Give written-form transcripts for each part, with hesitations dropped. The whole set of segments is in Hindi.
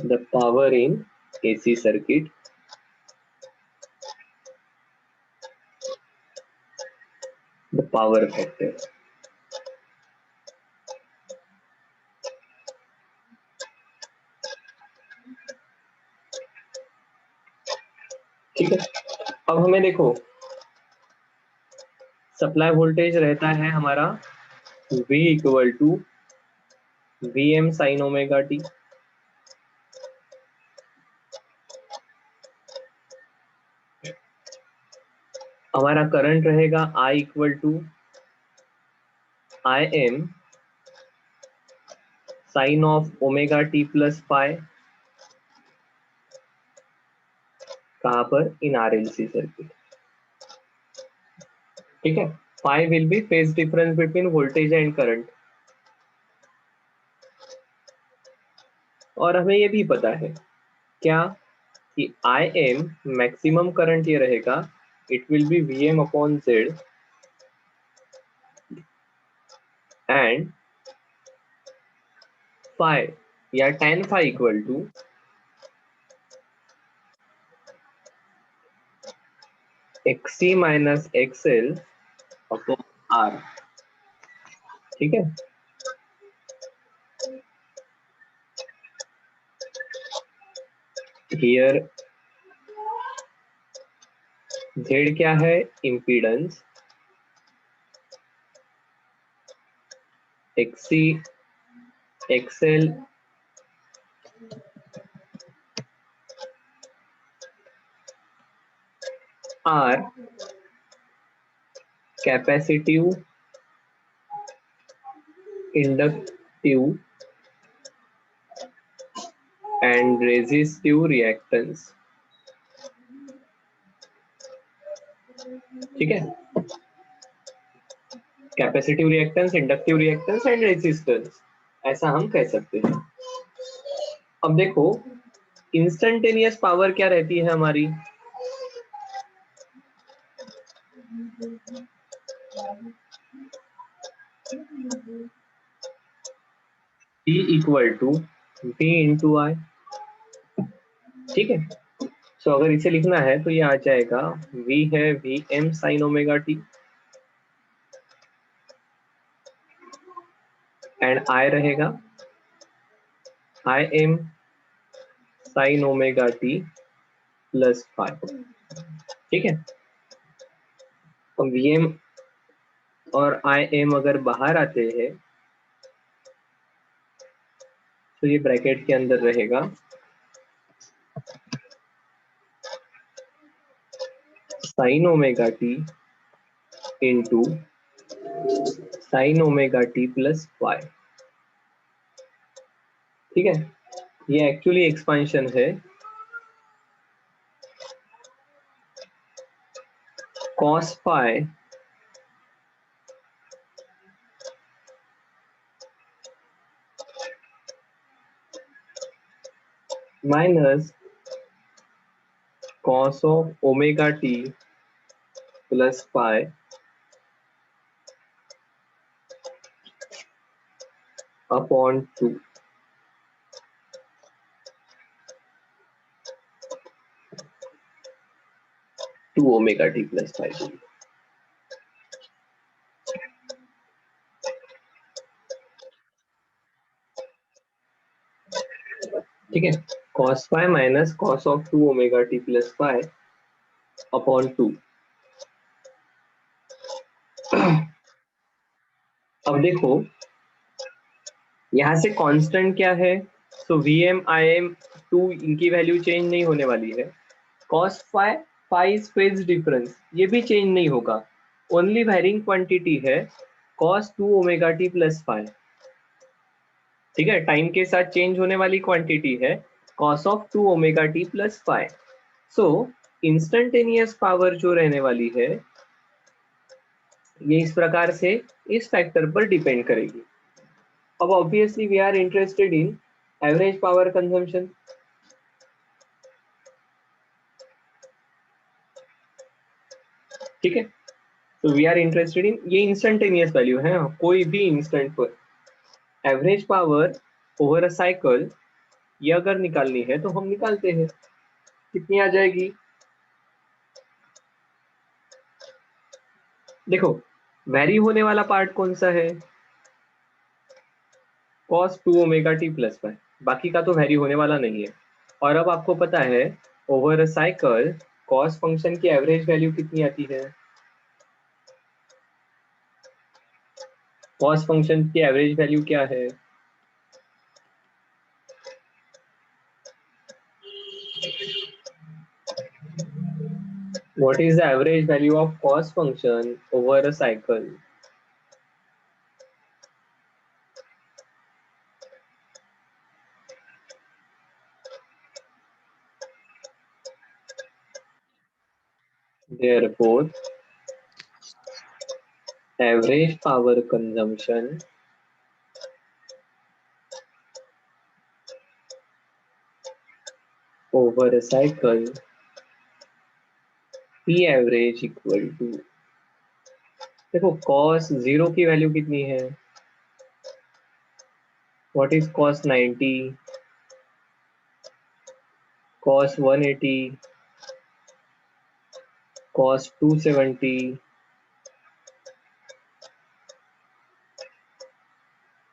the power in AC circuit the power factor. ठीक है, अब हमें देखो सप्लाई वोल्टेज रहता है हमारा V equal to Vm sine omega t, हमारा करंट रहेगा I equal to Im sine of omega t plus phi, कहां पर? In RLC circuit. ठीक है, phi will be phase difference between voltage and current. और हमें ये भी पता है क्या कि Im मैक्सिमम करंट ये रहेगा, it will be Vm upon Z and phi या tan phi equal to XC minus XL upon R। ठीक है, हियर Z क्या है? Impedance, XC XL R capacitive, inductive and resistive reactance. ठीक है, capacitive reactance, inductive reactance and resistance, ऐसा हम कह सकते हैं। अब देखो इंस्टेंटेनियस पावर क्या रहती है हमारी? P equal to V into I. ठीक है, सो अगर इसे लिखना है तो ये आ जाएगा V है Vm sine omega t and I रहेगा Im sine omega t plus phi. ठीक है, तो Vm और Im अगर बाहर आते हैं तो ये ब्रैकेट के अंदर रहेगा sine omega t into sine omega t plus phi. ठीक है, ये एक्चुअली एक्सपेंशन है cos phi minus cos of omega t plus phi upon 2। Omega t plus phi. ठीक है, cos phi minus cos of 2 omega t plus phi upon 2। अब देखो यहां से कांस्टेंट क्या है? तो Vm Im 2 इनकी वैल्यू चेंज नहीं होने वाली है। cos phi, phi is phase difference, ये भी चेंज नहीं होगा। ओनली वेरिंग क्वांटिटी है cos 2 omega t plus phi. ठीक है, टाइम के साथ चेंज होने वाली क्वांटिटी है cos of 2 omega t plus phi. So instantaneous power जो रहने वाली है ये इस प्रकार से इस फैक्टर पर डिपेंड करेगी। अब obviously we are interested in average power consumption. ठीक है, तो वी आर इंटरेस्टेड इन, ये इंस्टेंटेनियस वैल्यू है, कोई भी इंस्टेंट पर average power over a cycle ये अगर निकालनी है तो हम निकालते हैं, कितनी आ जाएगी। देखो वेरी होने वाला पार्ट कौन सा है, cos 2 omega t plus y, बाकी का तो वेरी होने वाला नहीं है। और अब आपको पता है over a cycle cos function की एवरेज वैल्यू कितनी आती है, कॉस फंक्शन की एवरेज वैल्यू क्या है, what is the average value of cos function over a cycle? Therefore, average power consumption over a cycle P average equal to, देखो cos 0 की वैल्यू कितनी है, what is cos 90, cos 180, cos 270,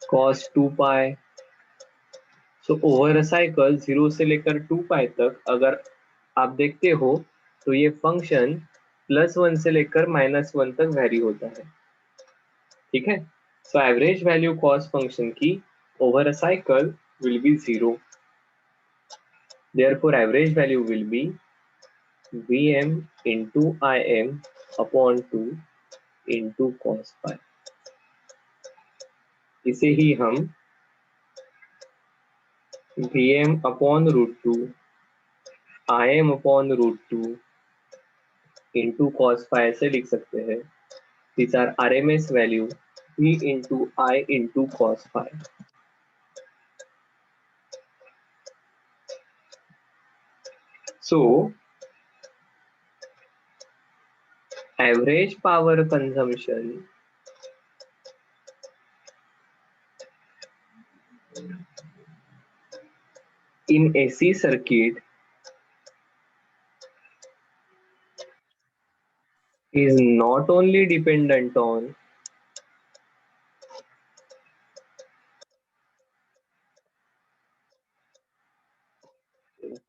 cos 2 pi. So over a cycle 0 से लेकर 2 पाई तक अगर आप देखते हो तो ये फंक्शन +1 से लेकर -1 तक वेरी होता है, ठीक है। So average value cos function की over a cycle will be 0, therefore average value will be Vm into Im upon 2 into cos phi। इसे ही हम Vm upon √2 Im upon √2 into cos phi से लिख सकते हैं। These are RMS value V into I into cos phi। So average power consumption in AC circuit is not only dependent on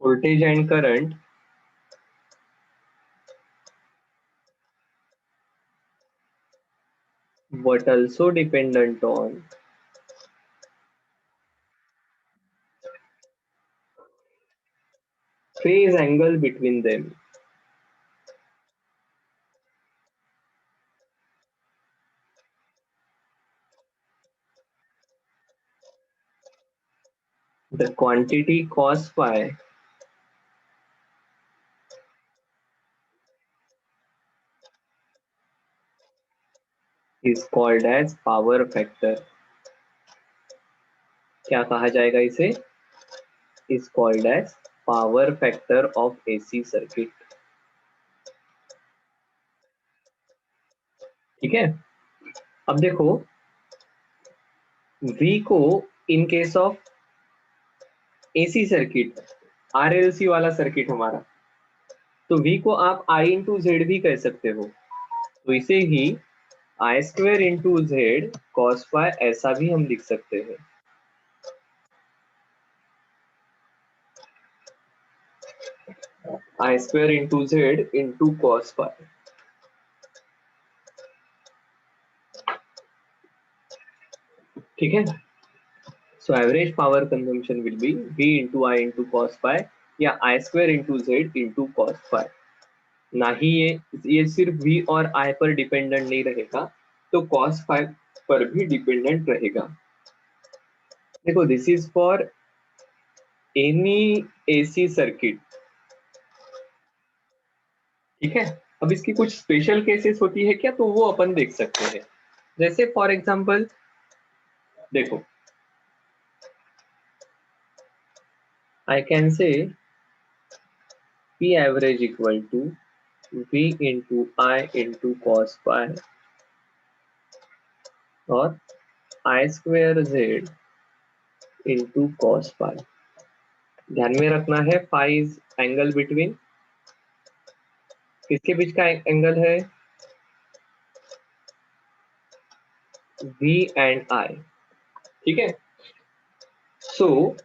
voltage and current, but also dependent on phase angle between them। The quantity cos phi is called as power factor। क्या कहा जाएगा इसे, is called as power factor of AC circuit, ठीक है। अब देखो V को in case of AC circuit, RLC वाला सर्किट हमारा, तो V को आप I इंटू जेड भी कह सकते हो, तो इसे ही I square into Z cos phi ऐसा भी हम लिख सकते हैं। I square into Z into cos phi, ठीक है। So average power consumption will be V into I into cos phi या I square into Z into cos phi. ना ही ये सिर्फ V और I पर डिपेंडेंट नहीं रहेगा, तो कॉस फाई पर भी डिपेंडेंट रहेगा। देखो this is for any AC circuit, ठीक है। अब इसकी कुछ स्पेशल केसेस होती है क्या, तो वो अपन देख सकते हैं। जैसे फॉर एग्जांपल देखो I can say P average equal to V into I into cos phi और I square Z into cos phi। ध्यान में रखना है फाई इज एंगल बिटवीन, किसके बीच का एंगल है, V एंड I, ठीक है। सो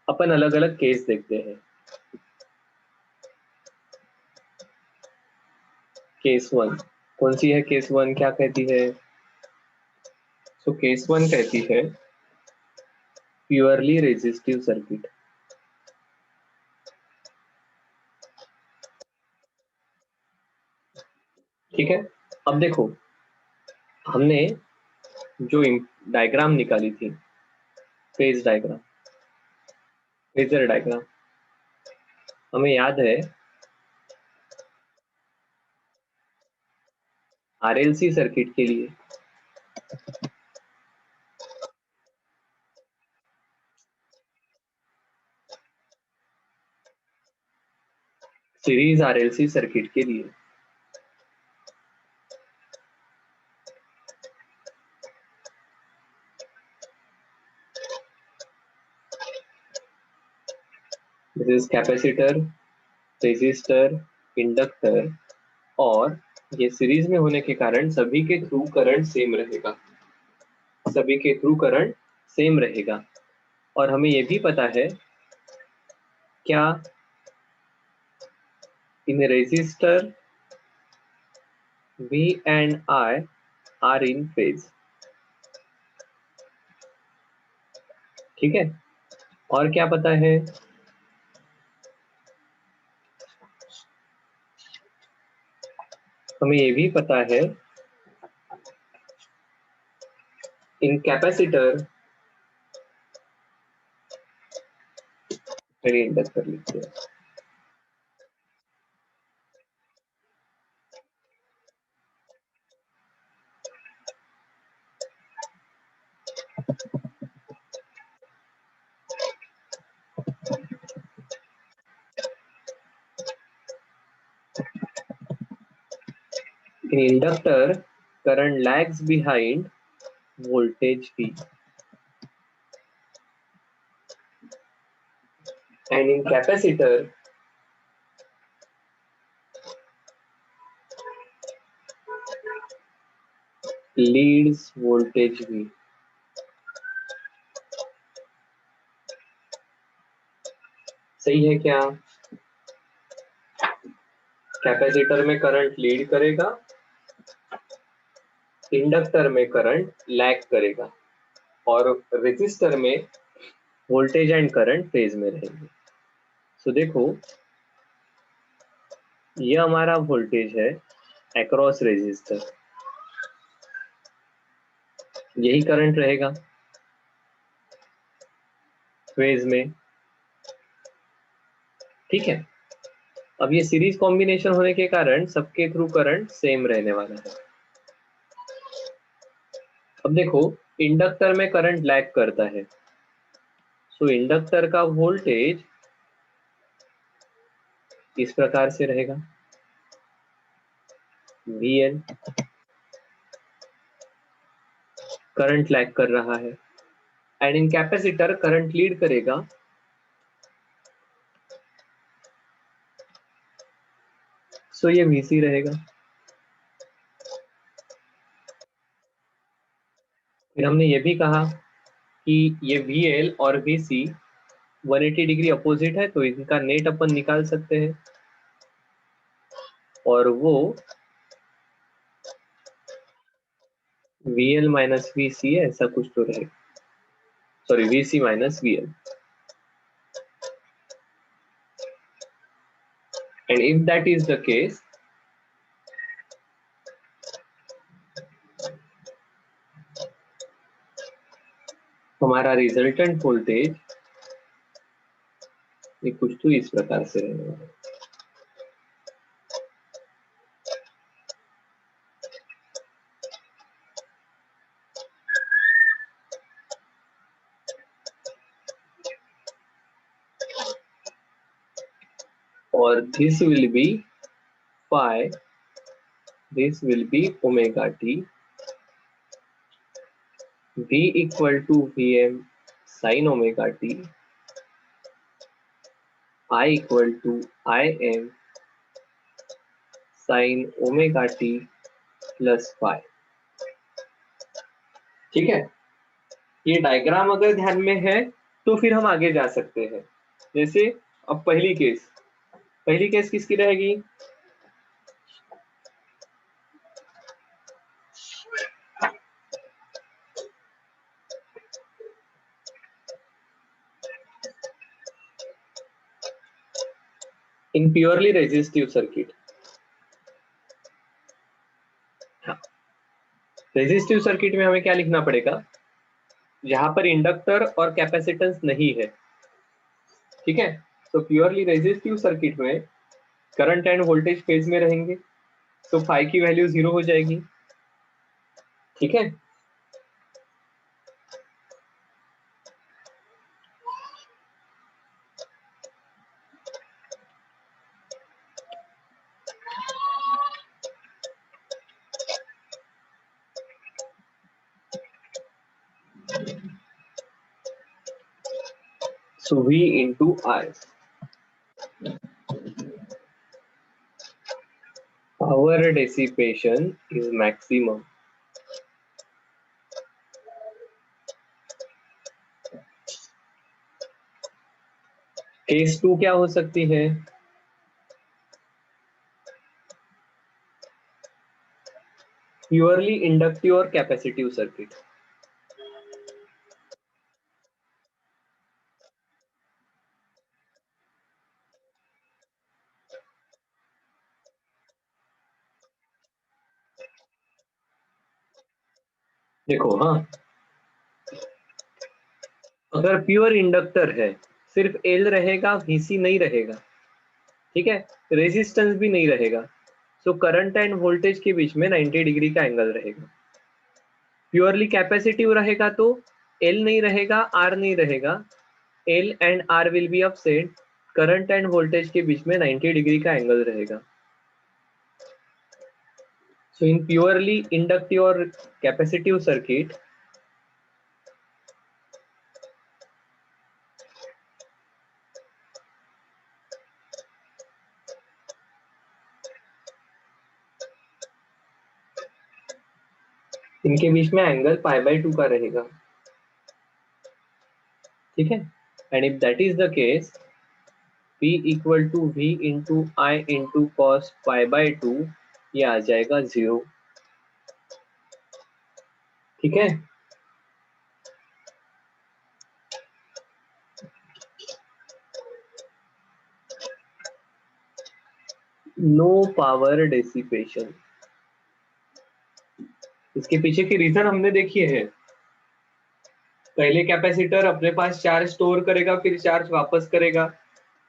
अपन अलग अलग केस देखते हैं। केस वन कौन सी है, केस वन क्या कहती है, सो केस वन कहती है प्योरली रेजिस्टिव सर्किट। ठीक है, अब देखो हमने जो डायग्राम निकाली थी, फेज डायग्राम, फेजर डायग्राम, हमें याद है आरएलसी सर्किट के लिए सीरीज आरएलसी सर्किट के लिए this is capacitor, resistor, inductor, और ये सीरीज में होने के कारण सभी के थ्रू करंट सेम रहेगा, सभी के थ्रू करंट सेम रहेगा। और हमें ये भी पता है क्या, इन resistor V and I are in phase, ठीक है। और क्या पता है, हमें ये भी पता है इन कैपेसिटर, चलिए इंडक्टर लिखते हैं, in inductor current lags behind voltage V, and in capacitor leads voltage V। सही है क्या, कैपेसिटर में करंट लीड करेगा, इंडक्टर में करंट लैग करेगा, और रेजिस्टर में वोल्टेज एंड करंट फेज में रहेंगे। सो देखो ये हमारा वोल्टेज है अक्रॉस रेजिस्टर, यही करंट रहेगा फेज में, ठीक है। अब ये सीरीज कॉम्बिनेशन होने के कारण सबके थ्रू करंट सेम रहने वाला है। अब देखो इंडक्टर में करंट लैग करता है, सो इंडक्टर का वोल्टेज इस प्रकार से रहेगा VL, करंट लैग कर रहा है, and in capacitor current lead करेगा, सो ये VC रहेगा। फिर हमने ये भी कहा कि ये VL और VC 180 डिग्री अपोजिट है, तो इनका नेट अपन निकाल सकते हैं, और वो VL माइनस VC है, ऐसा कुछ तो रहेगा, sorry VC minus VL, and if that is the case, हमारा रिजल्टेंट वोल्टेज ये कुछ तो इस प्रकार से रहने वाला है। और this will be phi, this will be omega t, V equal to Vm sin omega t, I equal to I M sine omega t plus phi. ठीक है, ये डायग्राम अगर ध्यान में है तो फिर हम आगे जा सकते हैं। जैसे अब पहली केस किसकी रहेगी? इन प्योरली रेजिस्टिव सर्किट। हाँ, रेजिस्टिव सर्किट में हमें क्या लिखना पड़ेगा? जहां पर इंडक्टर और कैपेसिटेंस नहीं है। ठीक है, तो प्योरली रेजिस्टिव सर्किट में करंट एंड वोल्टेज फेज में रहेंगे, तो फाई की वैल्यू 0 हो जाएगी। ठीक है, so V into I, power dissipation is maximum। Case 2 क्या हो सकती है? प्योरली इंडक्टिव और कैपेसिटिव सर्किट। देखो, हाँ, अगर प्योर इंडक्टर है, सिर्फ एल रहेगा, वीसी नहीं रहेगा। ठीक है, रेजिस्टेंस भी नहीं रहेगा, सो करंट एंड वोल्टेज के बीच में 90 डिग्री का एंगल रहेगा। प्योरली कैपेसिटिव रहेगा तो एल नहीं रहेगा, आर नहीं रहेगा, L and R will be upset, current and voltage के बीच में 90 डिग्री का एंगल रहेगा। सो इन प्योरली इंडक्टिव और कैपेसिटिव सर्किट, इनके बीच में एंगल π/2 का रहेगा। ठीक है, and if that is the case, P equal to V into I into cos π/2, ये आ जाएगा 0। ठीक है, नो पावर डेसिपेशन। इसके पीछे की रीजन हमने देखी है। पहले कैपेसिटर अपने पास चार्ज स्टोर करेगा, फिर चार्ज वापस करेगा।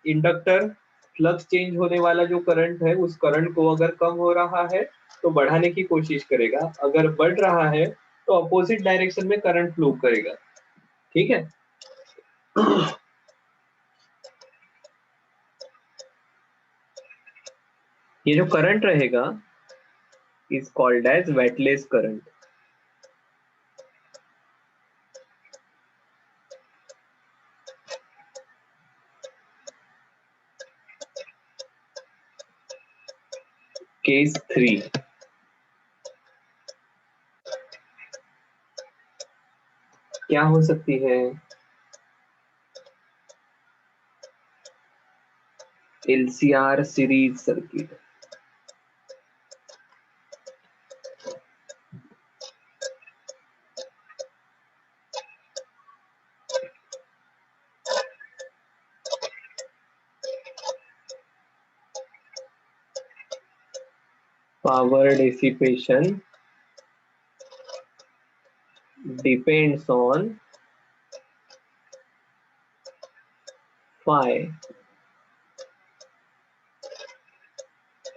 इंडक्टर फ्लक्स चेंज होने वाला जो करंट है, उस करंट को अगर कम हो रहा है तो बढ़ाने की कोशिश करेगा, अगर बढ़ रहा है तो अपोजिट डायरेक्शन में करंट फ्लो करेगा। ठीक है, ये जो करंट रहेगा is called as wattless current. Case 3, क्या हो सकती है? LCR series circuit. Power dissipation depends on phi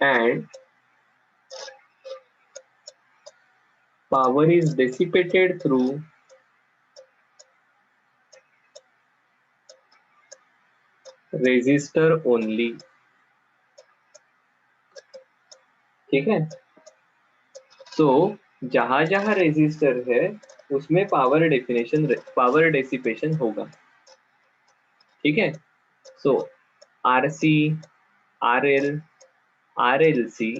and power is dissipated through resistor only। ठीक है, तो जहां जहां रेजिस्टर है उसमें पावर डेसिपेशन होगा। ठीक है, so RC, RL, RLC,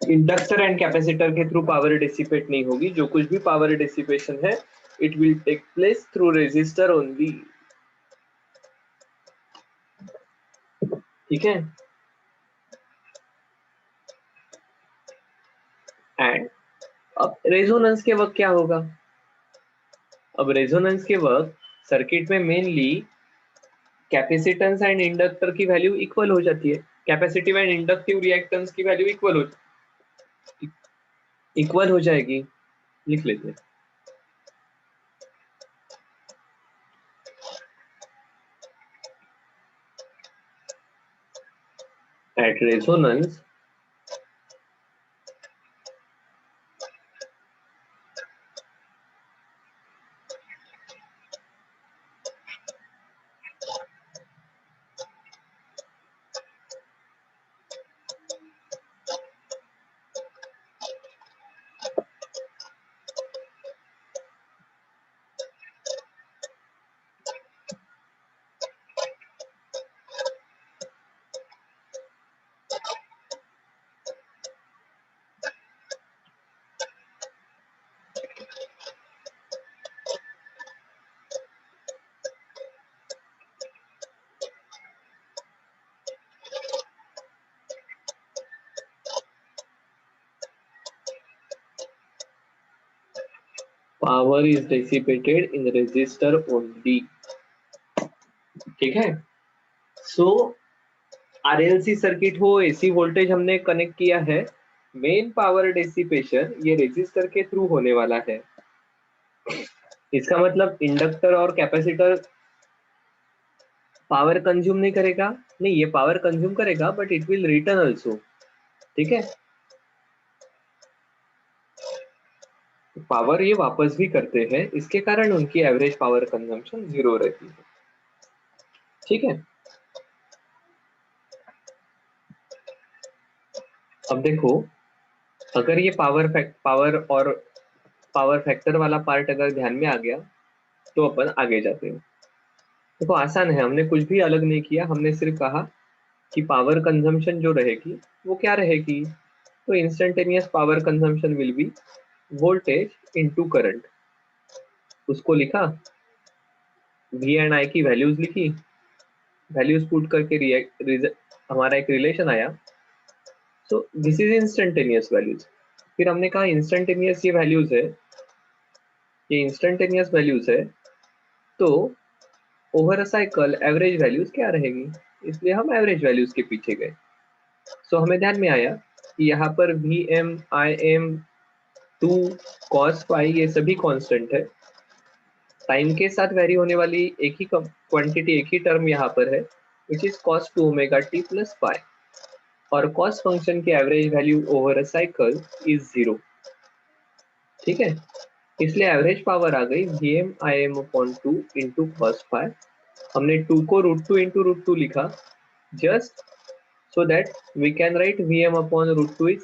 inductor and capacitor के थ्रू पावर डिसिपेट नहीं होगी। जो कुछ भी पावर डिसिपेशन है it will take place through resistor only. ठीक है। एंड अब रेजोनेंस के वक्त क्या होगा? अब रेजोनेंस के वक्त सर्किट में मेनली कैपेसिटेंस एंड इंडक्टर की वैल्यू इक्वल हो जाती है। कैपेसिटिव एंड इंडक्टिव रिएक्टेंस की वैल्यू इक्वल हो जाएगी। लिख लेते हैं। At resonance power is dissipated in resistor only। ठीक है। सो आरएलसी सर्किट हो, एसी वोल्टेज हमने कनेक्ट किया है, मेन पावर डिसिपेशन ये रेजिस्टर के थ्रू होने वाला है। इसका मतलब इंडक्टर और कैपेसिटर पावर कंज्यूम नहीं करेगा, नहीं ये पावर कंज्यूम करेगा but it will return also. ठीक है। पावर ये वापस भी करते हैं, इसके कारण उनकी एवरेज पावर कंजम्पशन 0 रहती है। ठीक है। अब देखो, अगर ये पावर फैक्टर वाला पार्ट अगर ध्यान में आ गया तो अपन आगे जाते हैं। देखो आसान है, हमने कुछ भी अलग नहीं किया, हमने सिर्फ कहा कि पावर कंजम्पशन जो रहेगी वो क्या रहेगी। तो instantaneous power consumption will B voltage into current. उसको लिखा, वी एंड आई की वैल्यूज लिखी, वैल्यूज पुट करके हमारा एक रिलेशन आया। So this is instantaneous values. फिर हमने कहा इंस्टेंटेनियस ये वैल्यूज है, ये इंस्टेंटेनियस वैल्यूज है, तो over a cycle average values क्या रहेगी, इसलिए हम एवरेज वैल्यूज के पीछे गए। सो हमें ध्यान में आया कि यहाँ पर V m, I m, 2 cos phi ये सभी कांस्टेंट है। टाइम के साथ वेरी होने वाली एक ही क्वांटिटी, एक ही टर्म यहाँ पर है which is cos 2 omega t plus pi, और cos फंक्शन की average value over a cycle is 0। ठीक है। इसलिए एवरेज पावर आ गई V m I m upon 2 into cos phi. हमने 2 को √2 इंटू √2 लिखा just so that we can write Vm upon √2 is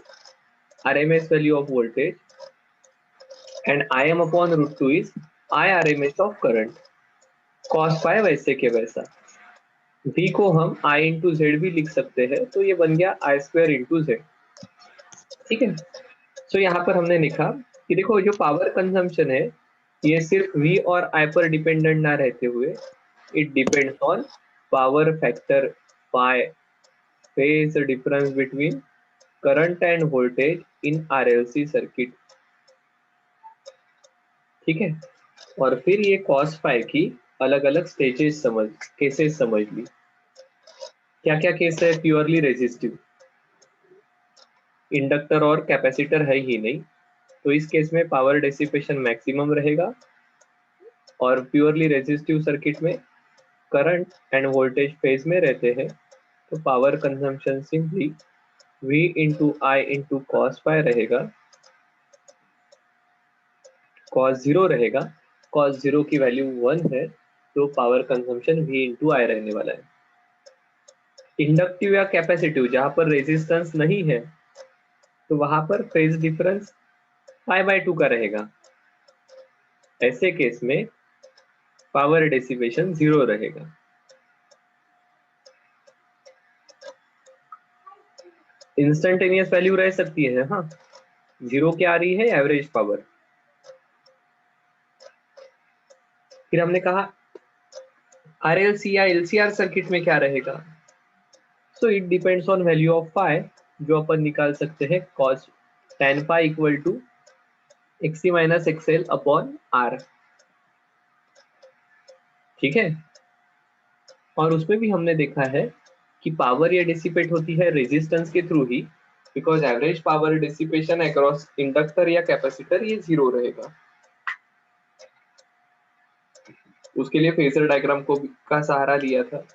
RMS value of voltage and Im upon √2 is IRMS of current। cos phi वैसे के वैसा, V को हम I इंटू जेड भी लिख सकते हैं, तो ये बन गया I स्क्वायर इंटू जेड। ठीक है। सो यहाँ पर हमने लिखा कि देखो जो पावर कंजम्पशन है ये सिर्फ V और I पर डिपेंडेंट ना रहते हुए it depends on power factor pi, phase difference between current and voltage in RLC circuit। ठीक है। और फिर ये cos phi की अलग अलग केसेस समझ ली। क्या क्या केस है? प्योरली रेजिस्टिव, इंडक्टर और कैपेसिटर है ही नहीं, तो इस केस में पावर डिसिपेशन मैक्सिमम रहेगा। और प्योरली रेजिस्टिव सर्किट में करंट एंड वोल्टेज फेज में रहते हैं, तो power consumption simply V into I into cos phi रहेगा, cos 0 रहेगा, cos 0 की वैल्यू 1 है, तो पावर कंजम्पशन V इंटू आई रहने वाला है। इंडक्टिव या कैपेसिटिव जहां पर रेजिस्टेंस नहीं है तो वहां पर फेज डिफरेंस π/2 का रहेगा। ऐसे केस में पावर डिसिपेशन 0 रहेगा। इंस्टेंटेनियस वैल्यू रह सकती है, हाँ, 0 क्या आ रही है, एवरेज पावर। फिर हमने कहा RLC या LCR सर्किट में क्या रहेगा, so it depends on value of phi, जो अपन निकाल सकते हैं cos tan phi equal to XC minus XL upon R। ठीक है, और उसमें भी हमने देखा है कि पावर ये डिसिपेट होती है रेजिस्टेंस के through he, because average power dissipation across inductor या कैपेसिटर ये 0 रहेगा। उसके लिए फेजर डायग्राम का सहारा लिया था।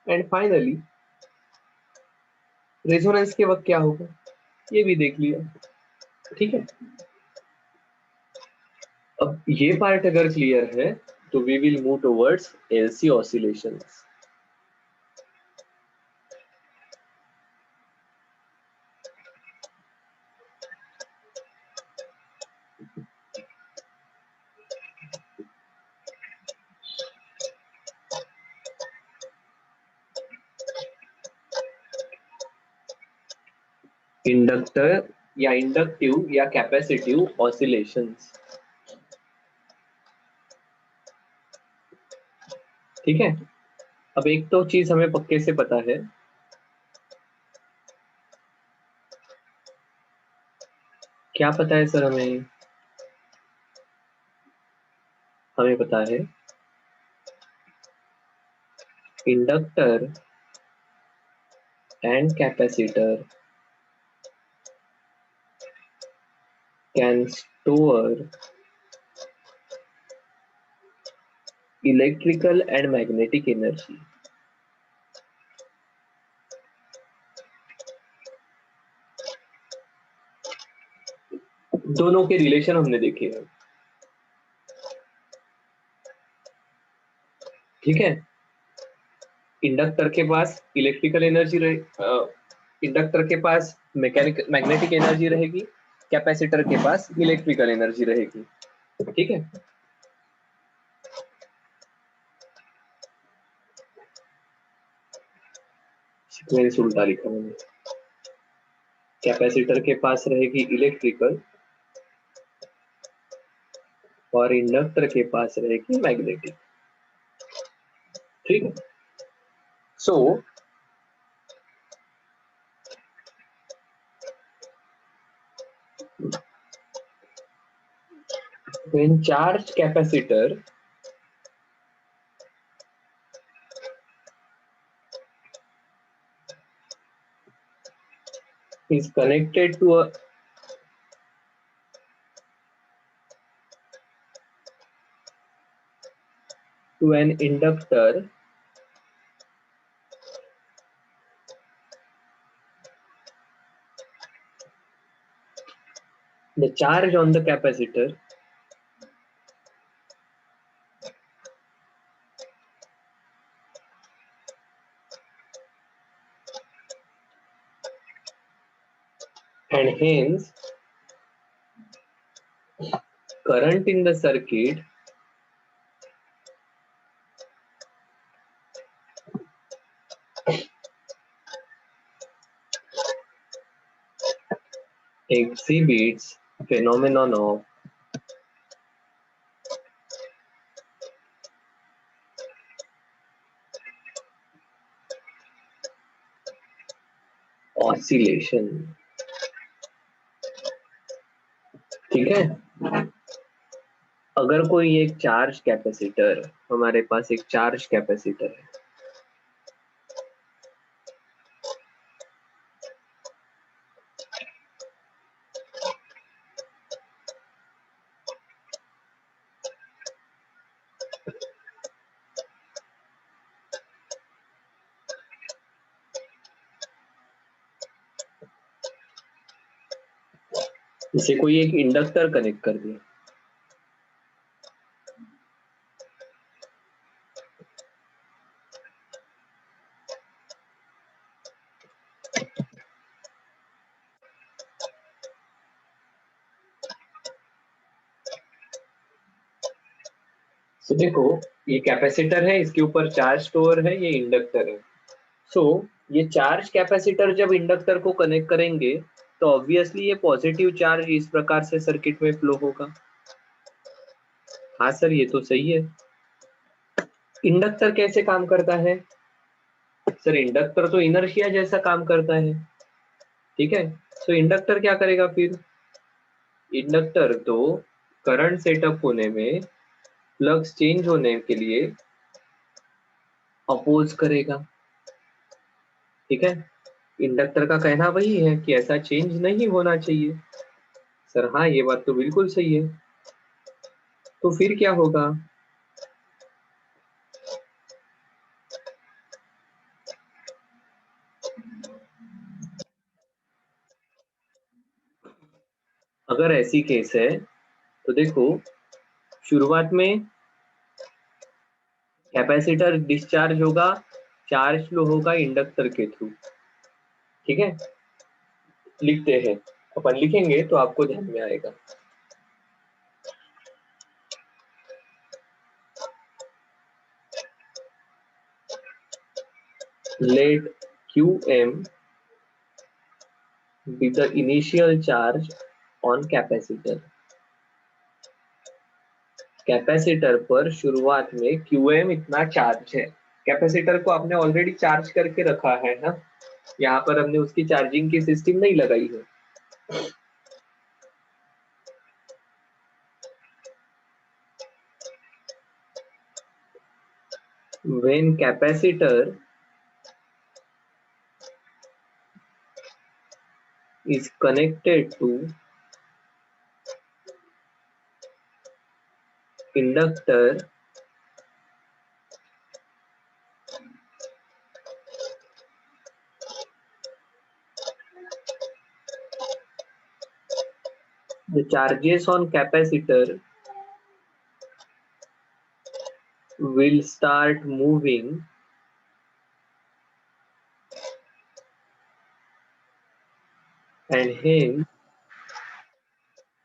एंड फाइनली रेजोनेंस के वक्त क्या होगा ये भी देख लिया। ठीक है, अब ये पार्ट अगर क्लियर है तो we will move towards LC oscillations. Inductor या इंडक्टिव या कैपेसिटिव ऑसिलेशंस। ठीक है, अब एक तो चीज हमें पक्के से पता है, क्या पता है सर हमें? हमें पता है inductor and capacitor can store electrical and magnetic energy. दोनों के रिलेशन हमने देखे हैं। ठीक है, इंडक्टर के पास इलेक्ट्रिकल एनर्जी रहे, इंडक्टर के पास मैग्नेटिक एनर्जी रहेगी, कैपेसिटर के पास इलेक्ट्रिकल एनर्जी रहेगी। ठीक है, सीक्वेंस उल्टा लिखा मैंने। कैपेसिटर के पास रहेगी इलेक्ट्रिकल और इंडक्टर के पास रहेगी मैग्नेटिक। ठीक है, सो when charged capacitor is connected to an inductor, the charge on the capacitor and hence current in the circuit exhibits phenomenon of oscillation। ठीक है, अगर कोई एक चार्ज कैपेसिटर, हमारे पास एक चार्ज कैपेसिटर है, इसे कोई एक इंडक्टर कनेक्ट कर दिया, तो देखो, ये कैपेसिटर है, इसके ऊपर चार्ज स्टोर है, ये इंडक्टर है। सो ये चार्ज कैपेसिटर जब इंडक्टर को कनेक्ट करेंगे तो ऑब्वियसली ये पॉजिटिव चार्ज इस प्रकार से सर्किट में फ्लो होगा। हाँ सर, ये तो सही है। इंडक्टर कैसे काम करता है? सर इंडक्टर तो इनर्शिया जैसा काम करता है। ठीक है, तो इंडक्टर क्या करेगा फिर? इंडक्टर तो करंट सेटअप होने में, फ्लक्स चेंज होने के लिए अपोज करेगा। ठीक है, इंडक्टर का कहना वही है कि ऐसा चेंज नहीं होना चाहिए। सर हाँ, ये बात तो बिल्कुल सही है। तो फिर क्या होगा? अगर ऐसी केस है तो देखो, शुरुआत में कैपेसिटर डिस्चार्ज होगा, चार्ज फ्लो होगा इंडक्टर के थ्रू। ठीक है, लिखते हैं, अपन लिखेंगे तो आपको ध्यान में आएगा। Let Qm be the initial charge on capacitor। Capacitor पर शुरुआत में Qm इतना चार्ज है। कैपेसिटर को आपने ऑलरेडी चार्ज करके रखा है ना, यहाँ पर हमने उसकी चार्जिंग की सिस्टम नहीं लगाई है। When capacitor is connected to inductor, the charges on capacitor will start moving and hence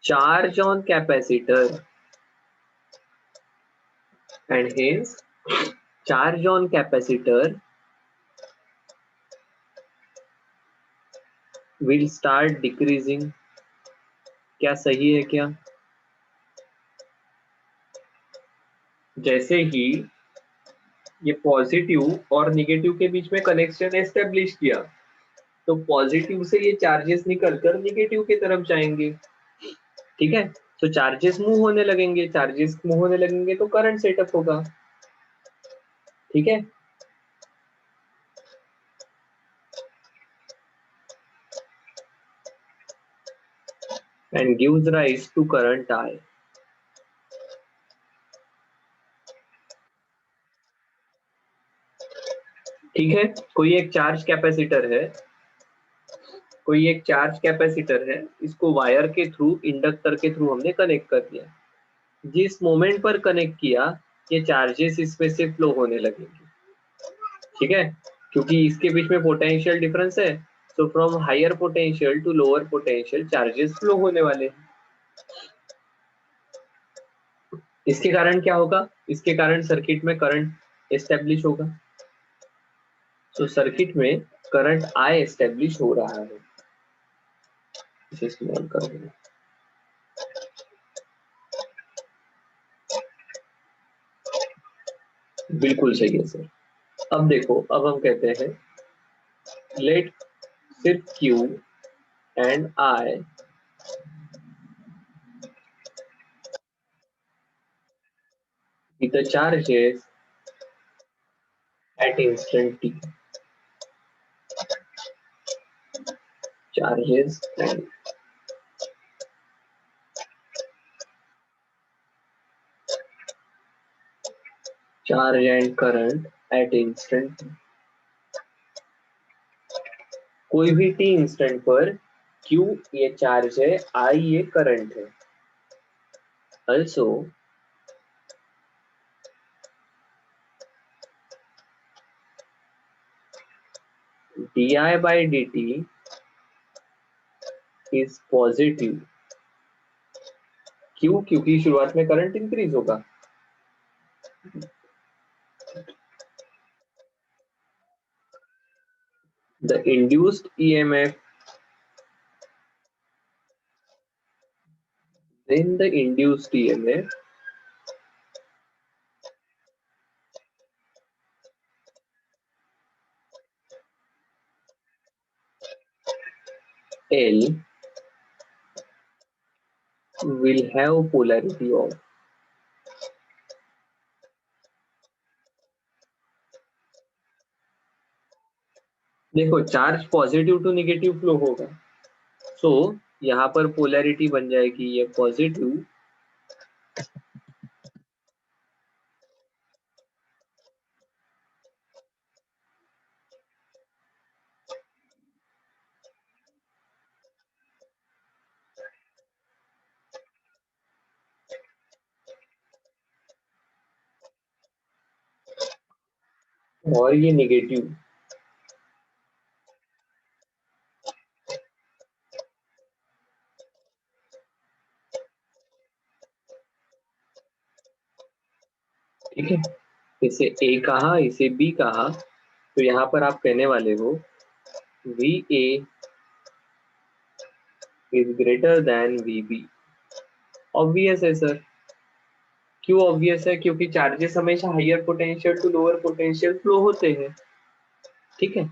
charge on capacitor and hence charge on capacitor will start decreasing। क्या सही है क्या? जैसे ही ये पॉजिटिव और निगेटिव के बीच में कनेक्शन एस्टेब्लिश किया तो पॉजिटिव से ये चार्जेस निकलकर निगेटिव की तरफ जाएंगे। ठीक है, तो चार्जेस मूव होने लगेंगे, चार्जेस मूव होने लगेंगे तो करंट सेटअप होगा। ठीक है, and gives rise to current I। ठीक है, कोई एक चार्ज कैपेसिटर है, कोई एक चार्ज कैपेसिटर है, इसको वायर के थ्रू, इंडक्टर के थ्रू हमने कनेक्ट कर दिया। जिस मोमेंट पर कनेक्ट किया ये चार्जेस इसमें से फ्लो होने लगेंगे। ठीक है, क्योंकि इसके बीच में पोटेंशियल डिफरेंस है, so from higher potential to lower potential charges flow होने वाले हैं। इसके कारण क्या होगा? इसके कारण सर्किट में करंट एस्टेब्लिश होगा। तो सर्किट में करंट I एस्टेब्लिश हो रहा है। इसे इस्तेमाल कर देंगे। बिल्कुल सही है सर। अब देखो, अब हम कहते हैं लेट सिर्फ Q and I be the charges at instant t। charges and charge and current at instant t। कोई भी t इंस्टेंट पर Q ये चार्ज है, I ये करंट है। Also di by dt is positive. क्यों? क्योंकि शुरुआत में करंट इंक्रीज होगा। The induced EMF, then the induced EMF L will have polarity of, देखो charge positive to negative flow होगा, सो यहाँ पर पोलैरिटी बन जाएगी ये पॉजिटिव और ये निगेटिव। ठीक है, इसे ए कहा, इसे बी कहा, तो यहाँ पर आप कहने वाले हो V A is greater than V B. Obvious है सर। क्यों ऑब्वियस है? क्योंकि चार्जेस हमेशा higher potential to lower potential flow होते हैं। ठीक है,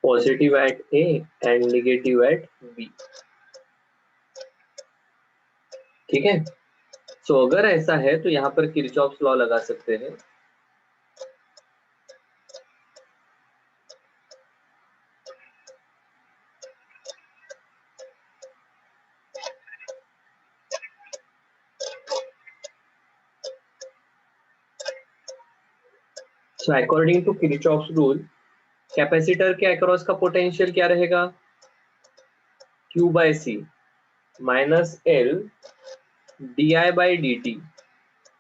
positive at A end negative at B. ठीक है, सो अगर ऐसा है तो यहाँ पर किरचॉफ्स लॉ लगा सकते हैं। So according to Kirchhoff's rule, capacitor के अक्रॉस का पोटेंशियल क्या रहेगा? Q by C minus L d I by d t.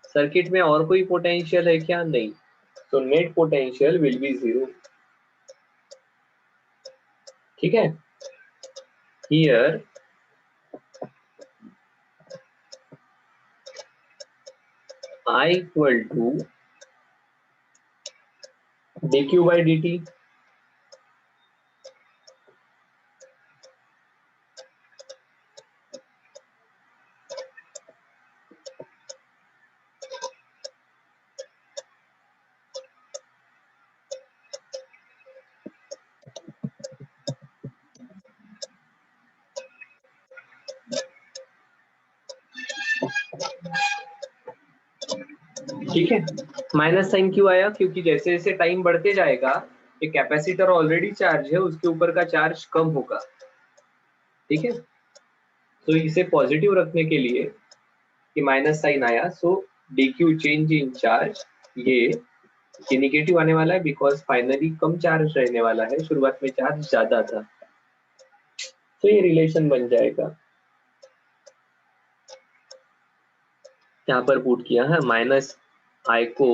Circuit में और कोई पोटेंशियल है क्या? नहीं, तो net potential will be zero. ठीक है, here I equal to dq by dt। ठीक है, माइनस साइन क्यों आया? क्योंकि जैसे जैसे टाइम बढ़ते जाएगा, ये कैपेसिटर ऑलरेडी चार्ज है, उसके ऊपर का चार्ज कम होगा। ठीक है, तो इसे पॉजिटिव रखने के लिए कि माइनस साइन आया, so D Q change in charge, ये निगेटिव आने वाला है बिकॉज फाइनली कम चार्ज रहने वाला है, शुरुआत में चार्ज ज्यादा था, तो ये रिलेशन बन जाएगा। यहाँ पर पुट किया है, माइनस आई को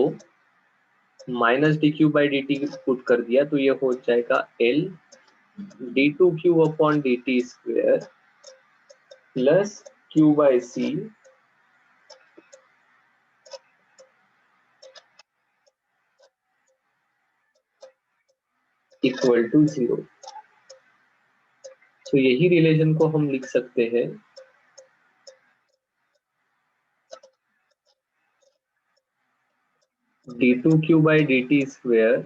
minus d q by d t put कर दिया, तो ये हो जाएगा L d two q upon d t square plus q by C equal to zero. तो यही रिलेशन को हम लिख सकते हैं d two q by d t square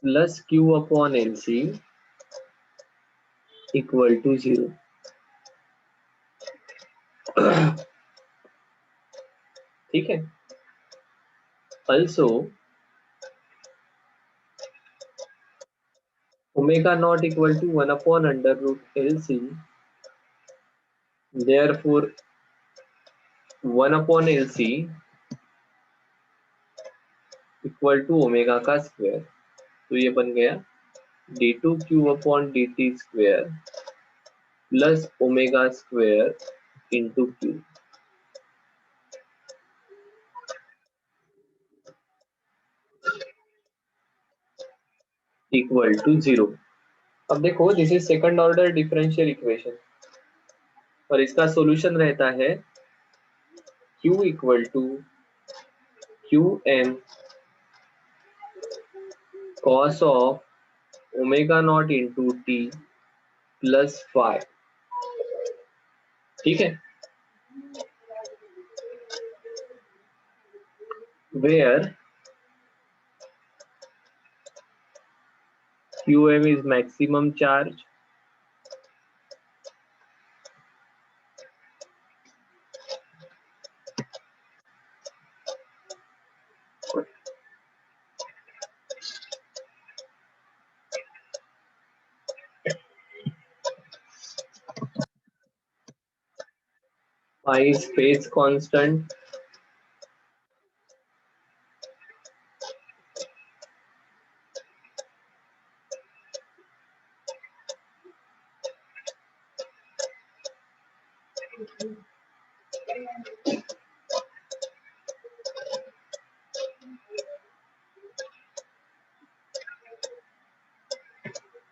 plus q upon L C equal to zero. ठीक है, also omega naught equal to 1 upon under root LC, therefore 1 upon LC equal to omega का स्क्वायर, तो ये बन गया d two q upon d t square plus omega square into q. Equal to 0। अब देखो this is second order differential equation और इसका सॉल्यूशन रहता है q equal to qm cos of omega not into t plus phi. ठीक है, where qm is maximum charge phi is phase constant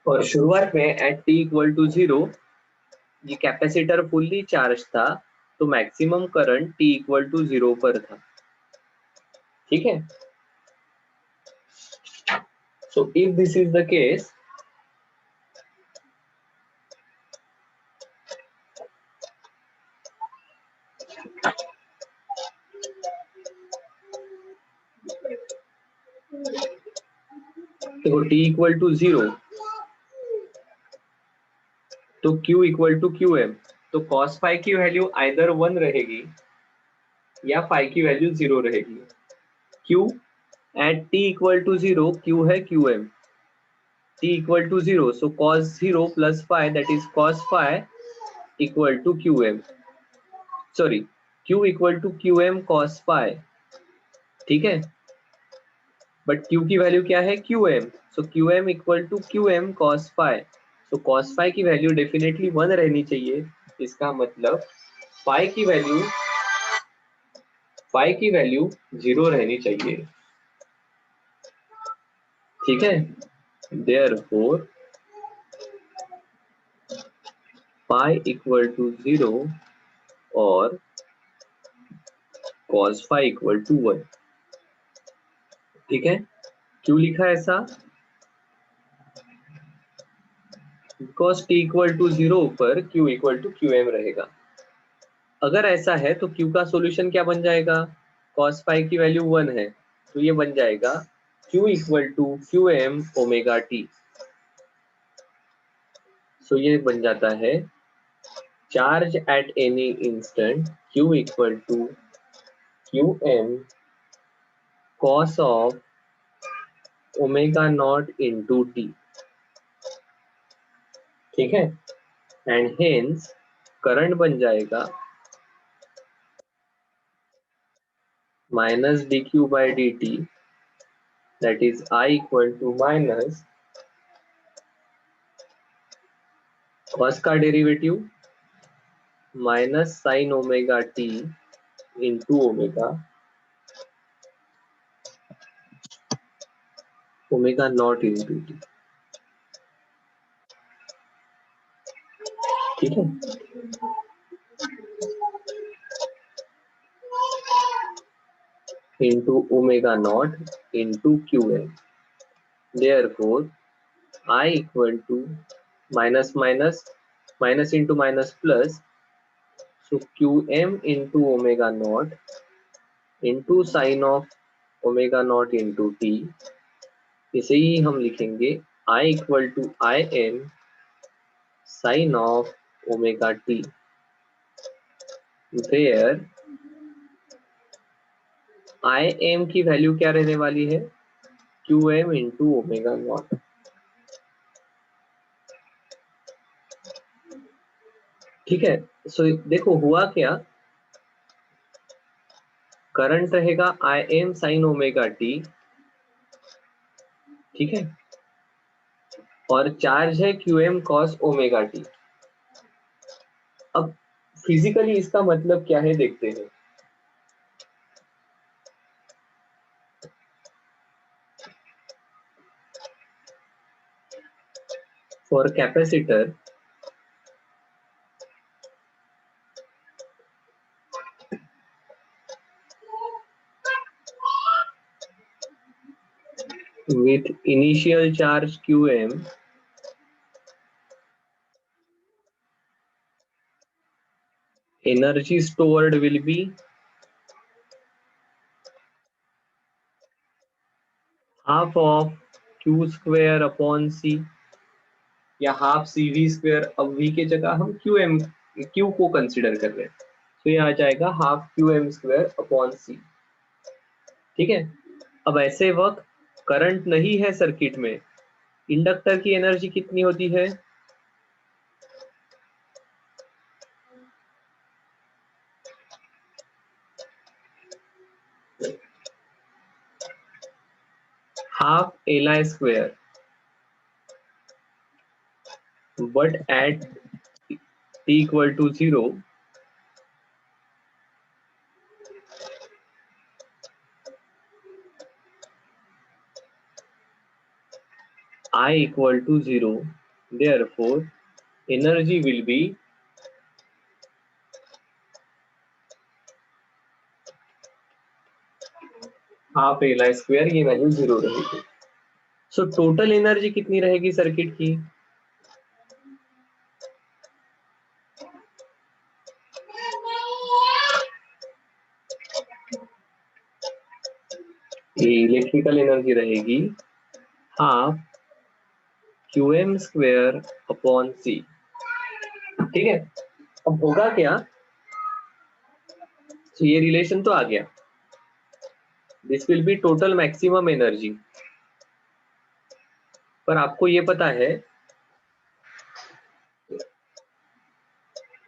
और शुरुआत में एट t इक्वल टू 0 ये कैपेसिटर फुल्ली चार्ज था तो maximum current t equal to 0 पर था। ठीक है, so if this is the case देखो t इक्वल टू 0 तो q इक्वल टू qm, तो cos फाई की वैल्यू आइदर 1 रहेगी या फाई की वैल्यू 0 रहेगी। q at t equal to 0 q है qm, t equal to 0 so cos 0 plus phi that is cos phi equal to qm, sorry q equal to qm cos phi। ठीक है, बट q की वैल्यू क्या है qm, so qm equal to qm cos phi, तो cos phi की वैल्यू डेफिनेटली 1 रहनी चाहिए। इसका मतलब phi की वैल्यू 0 रहनी चाहिए। ठीक है, देयरफॉर phi इक्वल टू 0 और cos phi इक्वल टू 1। ठीक है, क्यों लिखा ऐसा? बिकॉज t इक्वल टू 0 पर q इक्वल टू qm रहेगा। अगर ऐसा है तो q का सॉल्यूशन क्या बन जाएगा? cos phi की वैल्यू 1 है तो ये बन जाएगा q equal to qm omega t। So ये बन जाता है charge at any instant q equal to qm cos of omega not into t। ठीक है, एंड हेंस करंट बन जाएगा minus dq by dt, that is I equal to minus cos का derivative minus sine omega t into omega not into t. ठीक है, into omega not into q m. Therefore I equal to minus minus minus into minus plus, so Q M into omega not into sine of omega not into T. इसे ही हम लिखेंगे I equal to I M sine of omega T, where I M की वैल्यू क्या रहने वाली है? Q M into omega naught. ठीक है, सो देखो हुआ क्या, करंट रहेगा I M sine omega T. ठीक है, और चार्ज है Q M cos omega T. अब फिजिकली इसका मतलब क्या है देखते हैं। For capacitor, with initial charge Qm, energy stored will be half of Q square upon C, या हाफ CV स्क्वायर. अब V के जगह हम Q को कंसिडर कर रहे हैं, तो ये आ जाएगा half QM square upon C. ठीक है. अब ऐसे वक्त करंट नहीं है सर्किट में, इंडक्टर की एनर्जी कितनी होती है? Half Li square, but at t equal to 0, I equal to 0, therefore energy will be half Li square, ये वैल्यू 0 रहेगी. सो टोटल एनर्जी कितनी रहेगी सर्किट की? इलेक्ट्रिकल एनर्जी रहेगी half QM square upon C. ठीक है. अब होगा क्या, तो ये रिलेशन तो आ गया, this will be total maximum energy. पर आपको ये पता है,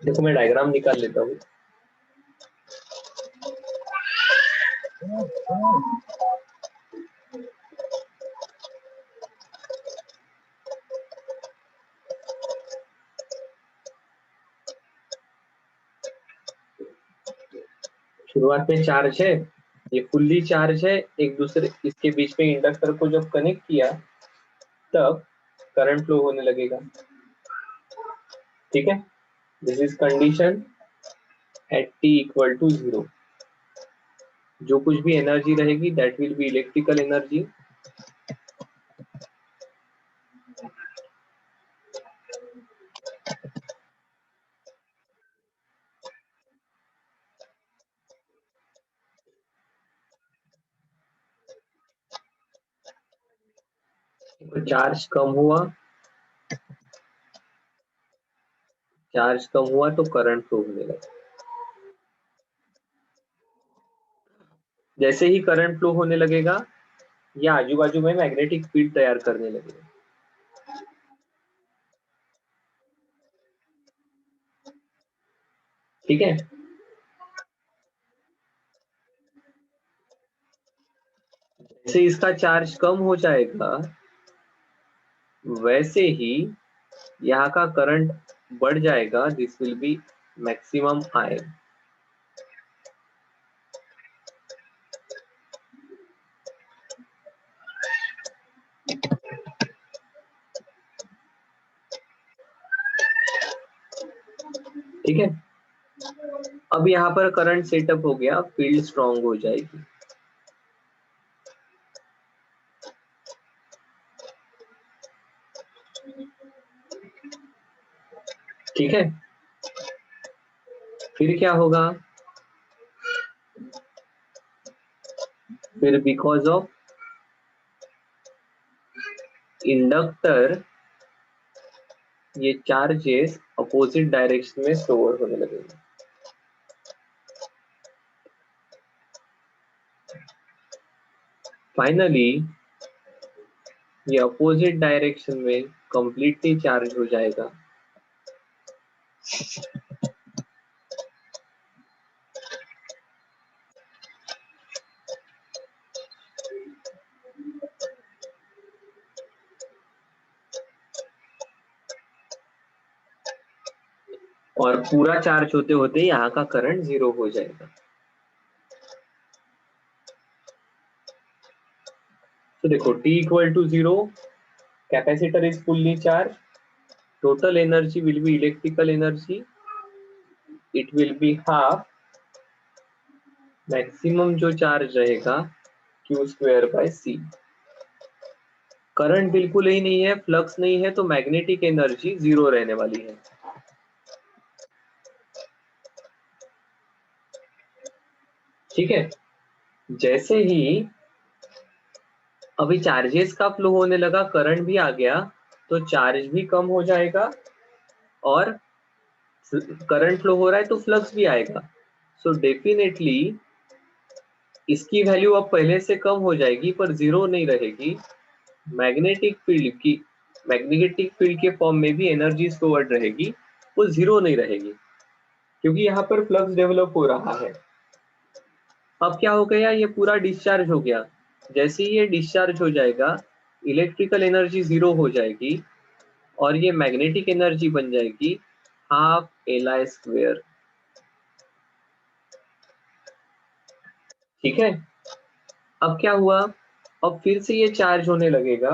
देखो मैं डायग्राम निकाल लेता हूँ. शुरुआत में चार्ज है, ये फुल्ली चार्ज है, एक दूसरे इसके बीच में इंडक्टर को जब कनेक्ट किया तब करंट फ्लो होने लगेगा. ठीक है. This is condition at t equal to 0. जो कुछ भी एनर्जी रहेगी that will be electrical energy. Charge कम हुआ, चार्ज कम हुआ तो करंट फ्लो होने लगा. जैसे ही करंट फ्लो होने लगेगा, या आजू बाजू में मैग्नेटिक फील्ड तैयार करने लगेगा. ठीक है. जैसे इसका चार्ज कम हो जाएगा, वैसे ही यहाँ का करंट बढ़ जाएगा. This will be maximum I. ठीक है. अब यहाँ पर करंट सेटअप हो गया, फील्ड स्ट्रांग हो जाएगी. ठीक है. फिर क्या होगा, फिर बिकॉज ऑफ इंडक्टर ये चार्जेस अपोजिट डायरेक्शन में स्टोर होने लगेंगे. फाइनली ये अपोजिट डायरेक्शन में कंप्लीटली चार्ज हो जाएगा. और पूरा चार्ज होते होते यहाँ का करंट 0 हो जाएगा. तो देखो t equal to 0, capacitor is fully charge, total energy will be electrical energy, it will be half maximum जो चार्ज रहेगा Q square by C। Current बिल्कुल ही नहीं है, फ्लक्स नहीं है, तो मैग्नेटिक एनर्जी जीरो रहने वाली है। ठीक है, जैसे ही अभी चार्जेस का फ्लो होने लगा, करंट भी आ गया, तो चार्ज भी कम हो जाएगा और करंट फ्लो हो रहा है तो फ्लक्स भी आएगा। सो डेफिनेटली इसकी वैल्यू अब पहले से कम हो जाएगी पर जीरो नहीं रहेगी। मैग्नेटिक फील्ड के फॉर्म में भी एनर्जी स्टोर्ड रहेगी, वो जीरो नहीं रहेगी क्योंकि यहाँ पर फ्लक्स डेवलप हो रहा है। अब क्या हो गया, ये पूरा डिस्चार्ज हो गया। जैसे ही ये डिस्चार्ज हो जाएगा, इलेक्ट्रिकल एनर्जी जीरो हो जाएगी और ये मैग्नेटिक एनर्जी बन जाएगी हाफ Li स्क्वेयर। ठीक है, अब क्या हुआ, अब फिर से ये चार्ज होने लगेगा।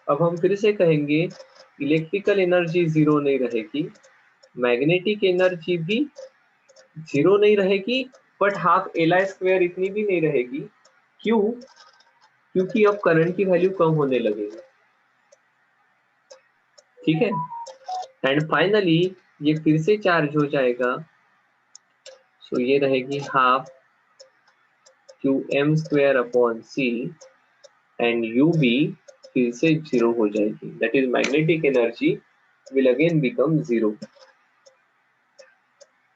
अब हम फिर से कहेंगे इलेक्ट्रिकल एनर्जी जीरो नहीं रहेगी, मैग्नेटिक एनर्जी भी जीरो नहीं रहेगी, बट हाफ Li स्क्वेयर इतनी भी नहीं रहेगी। क्यों? क्योंकि अब करंट की वैल्यू कम होने लगेगी। ठीक है, एंड फाइनली ये फिर से चार्ज हो जाएगा, सो ये रहेगी half Qm square upon C and UB फिर से जीरो हो जाएगी, that is magnetic energy will again become zero.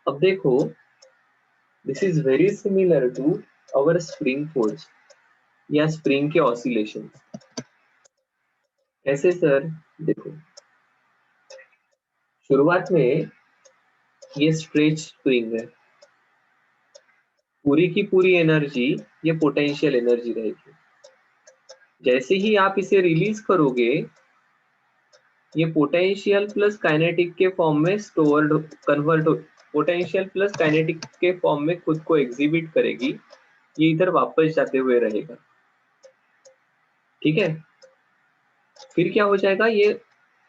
अब देखो, this is very similar to our spring force या स्प्रिंग के ऑसिलेशन। कैसे सर? देखो, शुरुआत में ये स्ट्रेच स्प्रिंग है, पूरी की पूरी एनर्जी ये पोटेंशियल एनर्जी रहेगी। जैसे ही आप इसे रिलीज करोगे, ये पोटेंशियल प्लस काइनेटिक के फॉर्म में स्टोर्ड कन्वर्ट हो, पोटेंशियल प्लस काइनेटिक के फॉर्म में खुद को एग्जिबिट करेगी, ये इधर वापस जाते हुए रहेगा। ठीक है, फिर क्या हो जाएगा, ये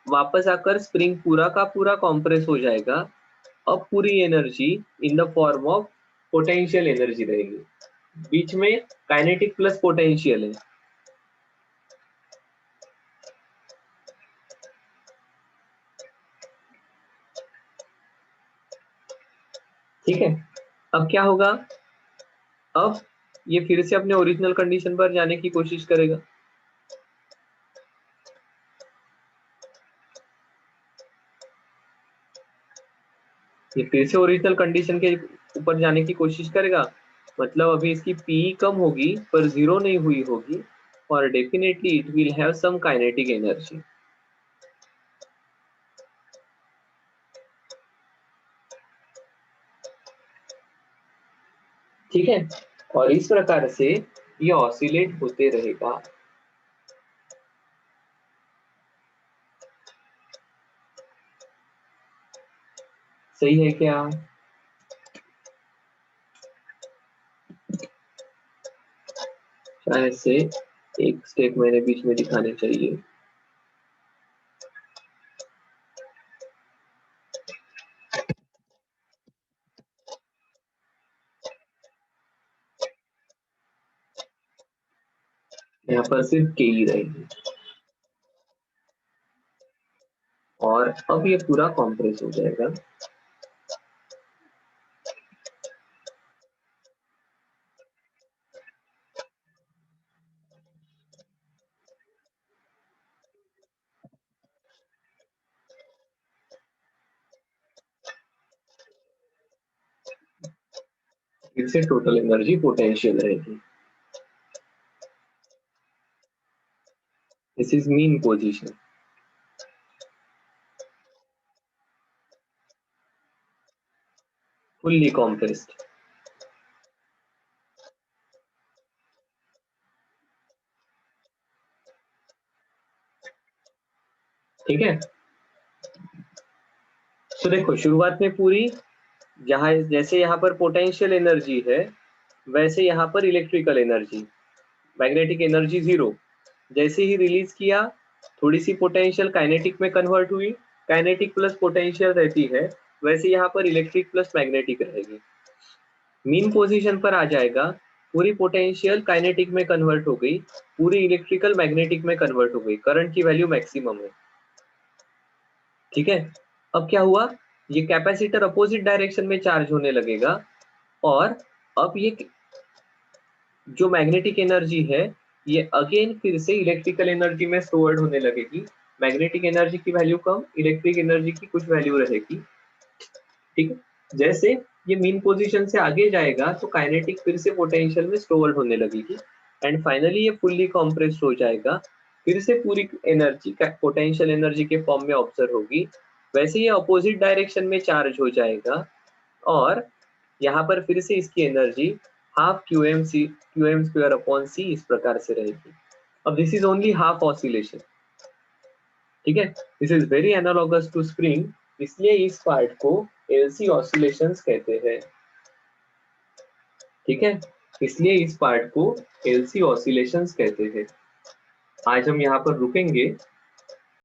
वापस आकर स्प्रिंग पूरा का पूरा कॉम्प्रेस हो जाएगा। अब पूरी energy in the form of potential energy रहेगी, बीच में काइनेटिक प्लस पोटेंशियल है। ठीक है, अब क्या होगा, अब ये फिर से अपने ओरिजिनल कंडीशन पर जाने की कोशिश करेगा। ये फिर से ओरिजिनल कंडीशन के ऊपर जाने की कोशिश करेगा, मतलब अभी इसकी P कम होगी पर जीरो नहीं हुई होगी और definitely it will have some kinetic energy. ठीक है, और इस प्रकार से ये ऑसिलेट होते रहेगा। सही है क्या? शायद से एक स्टेप मैंने बीच में दिखाने चाहिए। यहाँ पर सिर्फ के ही रहेगी और अब ये पूरा कॉम्प्रेस हो जाएगा। फिर से टोटल एनर्जी पोटेंशियल रहेगी। This is mean position. Fully compressed. ठीक है, तो देखो शुरुआत में पूरी जैसे यहाँ पर पोटेंशियल एनर्जी है, वैसे यहाँ पर electrical energy, magnetic energy zero. जैसे ही रिलीज किया, थोड़ी सी पोटेंशियल काइनेटिक में कन्वर्ट हुई काइनेटिक प्लस पोटेंशियल रहती है, वैसे यहाँ पर इलेक्ट्रिक प्लस मैग्नेटिक रहेगी। मीन पोजीशन पर आ जाएगा, पूरी पोटेंशियल काइनेटिक में कन्वर्ट हो गई, पूरी इलेक्ट्रिकल मैग्नेटिक में कन्वर्ट हो गई, करंट की वैल्यू मैक्सिमम है। ठीक है, अब क्या हुआ, ये कैपेसिटर अपोजिट डायरेक्शन में चार्ज होने लगेगा और अब ये जो मैग्नेटिक एनर्जी है ये अगेन फिर से इलेक्ट्रिकल एनर्जी में स्टोर्ड होने लगेगी। मैग्नेटिक एनर्जी की वैल्यू कम, इलेक्ट्रिक एनर्जी की कुछ वैल्यू रहेगी। ठीक है, जैसे ये मीन पोजीशन से आगे जाएगा तो काइनेटिक फिर से पोटेंशियल में स्टोर्ड होने लगेगी एंड फाइनली ये फुल्ली कॉम्प्रेस्ड हो जाएगा, फिर से पूरी एनर्जी पोटेंशियल एनर्जी के फॉर्म में ऑब्जर्व होगी। वैसे ये अपोजिट डायरेक्शन में चार्ज हो जाएगा और यहाँ पर फिर से इसकी energy half Q M square upon C इस प्रकार से रहेगी। अब this is only half oscillation. ठीक है, this is very analogous to spring, इसलिए इस पार्ट को एलसी ऑसिलेशंस कहते हैं। ठीक है, इसलिए इस पार्ट को एलसी ऑसिलेशंस कहते हैं। आज हम यहाँ पर रुकेंगे।